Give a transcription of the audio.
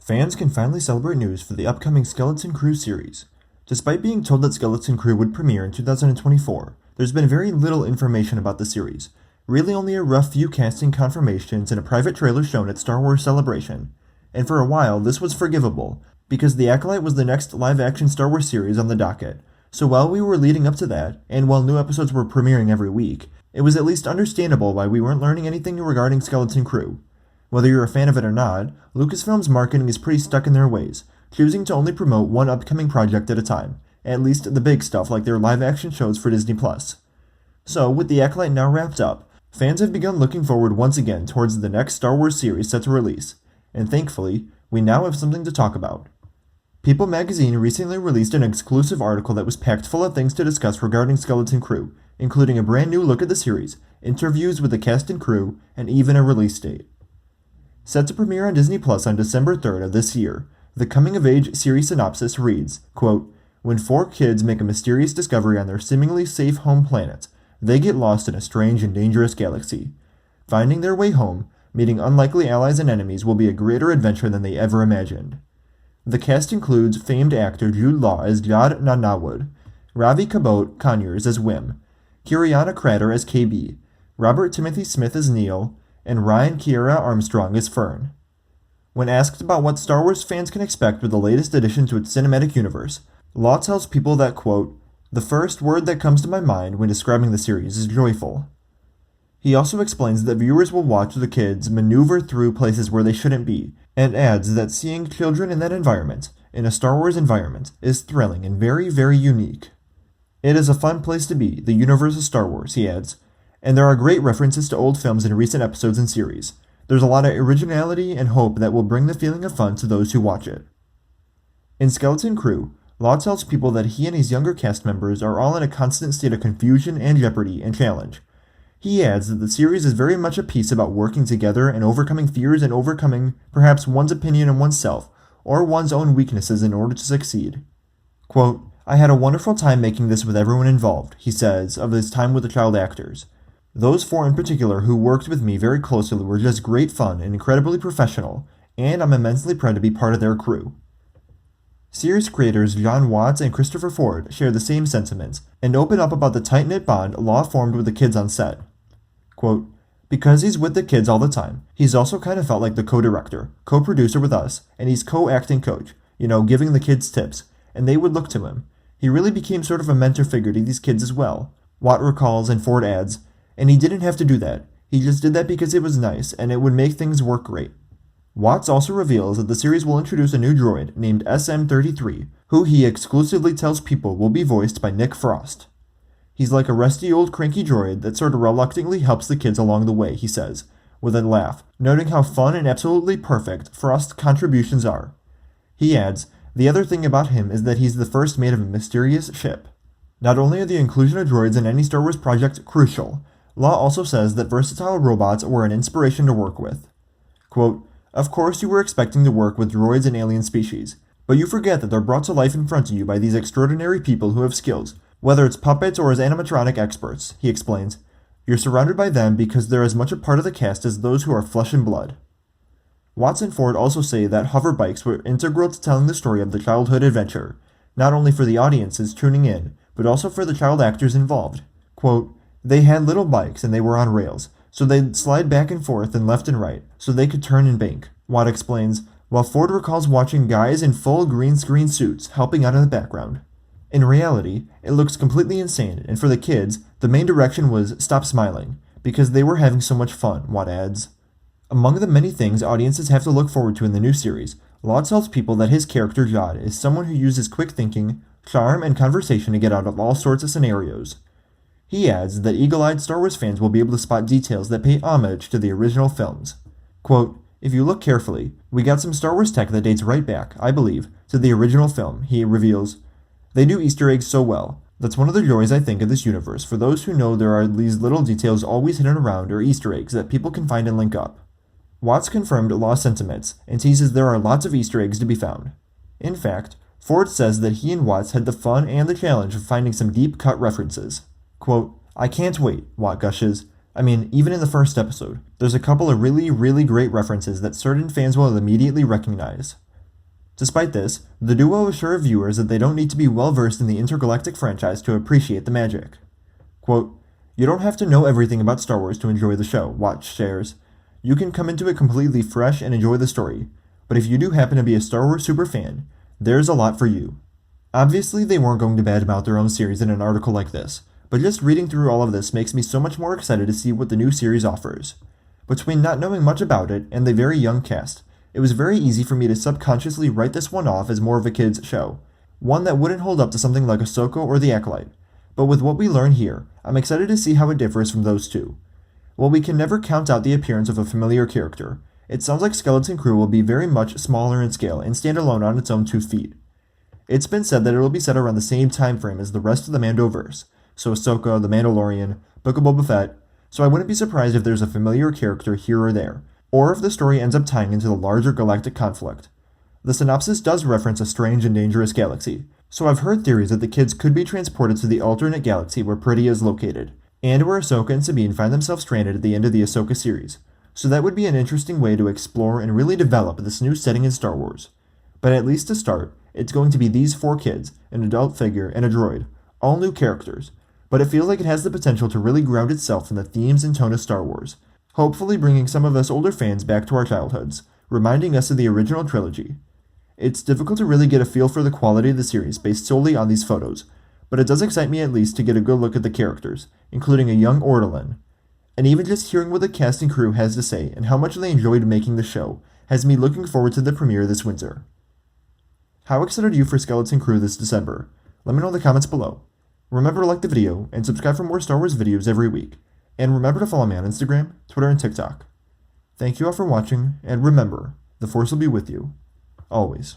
Fans can finally celebrate news for the upcoming Skeleton Crew series. Despite being told that Skeleton Crew would premiere in 2024, there's been very little information about the series, really only a rough few casting confirmations and a private trailer shown at Star Wars Celebration. And for a while, this was forgivable, because The Acolyte was the next live-action Star Wars series on the docket. So while we were leading up to that, and while new episodes were premiering every week, it was at least understandable why we weren't learning anything regarding Skeleton Crew. Whether you're a fan of it or not, Lucasfilm's marketing is pretty stuck in their ways, choosing to only promote one upcoming project at a time, at least the big stuff like their live-action shows for Disney+. So, with The Acolyte now wrapped up, fans have begun looking forward once again towards the next Star Wars series set to release, and thankfully, we now have something to talk about. People magazine recently released an exclusive article that was packed full of things to discuss regarding Skeleton Crew, including a brand new look at the series, interviews with the cast and crew, and even a release date. Set to premiere on Disney Plus on December 3rd of this year, the coming-of-age series synopsis reads, quote, "When four kids make a mysterious discovery on their seemingly safe home planet, they get lost in a strange and dangerous galaxy. Finding their way home, meeting unlikely allies and enemies will be a greater adventure than they ever imagined." The cast includes famed actor Jude Law as Jad Nanawud, Ravi Kabot Conyers as Wim, Kiriana Crater as KB, Robert Timothy Smith as Neil, and Ryan Kiera Armstrong as Fern. When asked about what Star Wars fans can expect with the latest addition to its cinematic universe, Law tells people that, quote, "The first word that comes to my mind when describing the series is joyful." He also explains that viewers will watch the kids maneuver through places where they shouldn't be, and adds that seeing children in that environment, in a Star Wars environment, is thrilling and very, very unique. "It is a fun place to be, the universe of Star Wars," he adds, "and there are great references to old films in recent episodes and series. There's a lot of originality and hope that will bring the feeling of fun to those who watch it." In Skeleton Crew, Law tells people that he and his younger cast members are all in a constant state of confusion and jeopardy and challenge. He adds that the series is very much a piece about working together and overcoming fears and overcoming perhaps one's opinion and oneself, or one's own weaknesses in order to succeed. Quote, "I had a wonderful time making this with everyone involved," he says, of his time with the child actors. "Those four in particular who worked with me very closely were just great fun and incredibly professional, and I'm immensely proud to be part of their crew." Series creators John Watts and Christopher Ford share the same sentiments, and open up about the tight-knit bond Law formed with the kids on set. Quote, "Because he's with the kids all the time, he's also kind of felt like the co-director, co-producer with us, and he's co-acting coach, giving the kids tips, and they would look to him. He really became sort of a mentor figure to these kids as well," Watt recalls, and Ford adds, "And he didn't have to do that. He just did that because it was nice, and it would make things work great." Watts also reveals that the series will introduce a new droid named SM-33, who he exclusively tells people will be voiced by Nick Frost. "He's like a rusty old cranky droid that sort of reluctantly helps the kids along the way," he says, with a laugh, noting how fun and absolutely perfect Frost's contributions are. He adds, "The other thing about him is that he's the first mate of a mysterious ship." Not only are the inclusion of droids in any Star Wars project crucial, Law also says that versatile robots were an inspiration to work with. Quote, "Of course you were expecting to work with droids and alien species, but you forget that they're brought to life in front of you by these extraordinary people who have skills, whether it's puppets or as animatronic experts," he explains. "You're surrounded by them because they're as much a part of the cast as those who are flesh and blood." Watts and Ford also say that hover bikes were integral to telling the story of the childhood adventure, not only for the audiences tuning in, but also for the child actors involved. Quote, "They had little bikes and they were on rails, so they'd slide back and forth and left and right, so they could turn and bank," Watt explains, while Ford recalls watching guys in full green screen suits helping out in the background. In reality, it looks completely insane, and for the kids, the main direction was "stop smiling," because they were having so much fun, Watt adds. Among the many things audiences have to look forward to in the new series, Law tells people that his character Jad is someone who uses quick thinking, charm, and conversation to get out of all sorts of scenarios. He adds that eagle-eyed Star Wars fans will be able to spot details that pay homage to the original films. Quote, "If you look carefully, we got some Star Wars tech that dates right back, I believe, to the original film," he reveals. "They do Easter eggs so well. That's one of the joys, I think, of this universe, for those who know there are these little details always hidden around or Easter eggs that people can find and link up." Watts confirmed Law's sentiments, and teases there are lots of Easter eggs to be found. In fact, Ford says that he and Watts had the fun and the challenge of finding some deep-cut references. Quote, "I can't wait," Watt gushes. "I mean, even in the first episode, there's a couple of really, really great references that certain fans will immediately recognize." Despite this, the duo assure viewers that they don't need to be well versed in the intergalactic franchise to appreciate the magic. Quote, "You don't have to know everything about Star Wars to enjoy the show," Watch shares. "You can come into it completely fresh and enjoy the story, but if you do happen to be a Star Wars superfan, there's a lot for you." Obviously, they weren't going to badmouth their own series in an article like this, but just reading through all of this makes me so much more excited to see what the new series offers. Between not knowing much about it and the very young cast, it was very easy for me to subconsciously write this one off as more of a kid's show, one that wouldn't hold up to something like Ahsoka or the Acolyte. But with what we learn here, I'm excited to see how it differs from those two. While we can never count out the appearance of a familiar character, it sounds like Skeleton Crew will be very much smaller in scale and stand alone on its own 2 feet. It's been said that it will be set around the same time frame as the rest of the Mandoverse, so Ahsoka, The Mandalorian, Book of Boba Fett, so I wouldn't be surprised if there's a familiar character here or there, or if the story ends up tying into the larger galactic conflict. The synopsis does reference a strange and dangerous galaxy, so I've heard theories that the kids could be transported to the alternate galaxy where Pretty is located, and where Ahsoka and Sabine find themselves stranded at the end of the Ahsoka series, so that would be an interesting way to explore and really develop this new setting in Star Wars. But at least to start, it's going to be these 4 kids, an adult figure, and a droid, all new characters, but it feels like it has the potential to really ground itself in the themes and tone of Star Wars, hopefully bringing some of us older fans back to our childhoods, reminding us of the original trilogy. It's difficult to really get a feel for the quality of the series based solely on these photos, but it does excite me at least to get a good look at the characters, including a young Ortolan. And even just hearing what the cast and crew has to say and how much they enjoyed making the show has me looking forward to the premiere this winter. How excited are you for Skeleton Crew this December? Let me know in the comments below. Remember to like the video and subscribe for more Star Wars videos every week. And remember to follow me on Instagram, Twitter, and TikTok. Thank you all for watching, and remember, the Force will be with you, always.